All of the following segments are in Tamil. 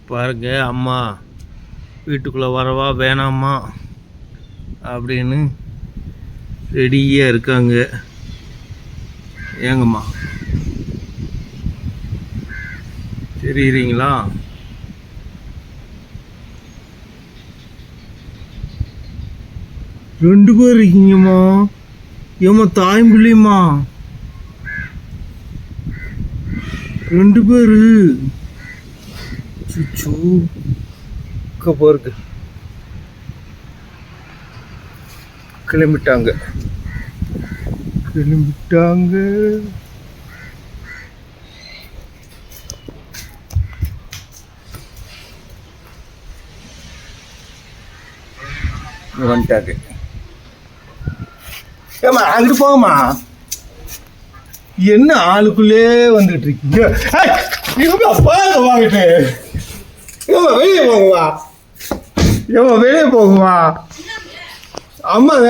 பாருங்க, அம்மா வீட்டுக்குள்ளே வரவா வேணாமா அப்படின்னு ரெடியாக இருக்காங்க. ஏங்கம்மா தெரியுறீங்களா? ரெண்டு பேர் இருக்கீங்கம்மா. ஏம்மா தாயம்பிள்ளையம்மா, ரெண்டு பேரு. சுச்சு பாருங்க, கிளம்பிட்டாங்க. வந்துட்டாங்க. ஏமா அங்கிட்டு போகமா, என்ன ஆளுக்குள்ளே வந்துட்டு இருக்கீங்க? வாங்கிட்டு வெளியே போகுமா? வெளியே போகுமா? அம்மாங்க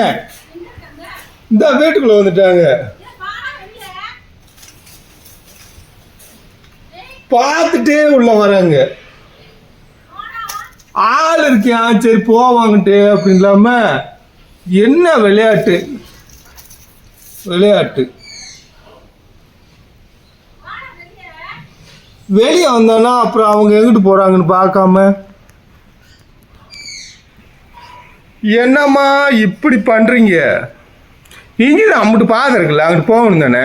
இந்த வீட்டுக்குள்ள வந்துட்டாங்க. பார்த்துட்டே உள்ள வராங்க. ஆள் இருக்கியான், சரி போவாங்கட்டு அப்படின்னு இல்லாம என்ன விளையாட்டு வெளியே வந்தானா அப்புறம் அவங்க எங்கிட்டு போறாங்கன்னு பார்க்காம, என்னம்மா இப்படி பண்றீங்க? இங்கே அம்பிட்டு பாதை இருக்குல்ல, அங்கிட்டு போகணும் தானே.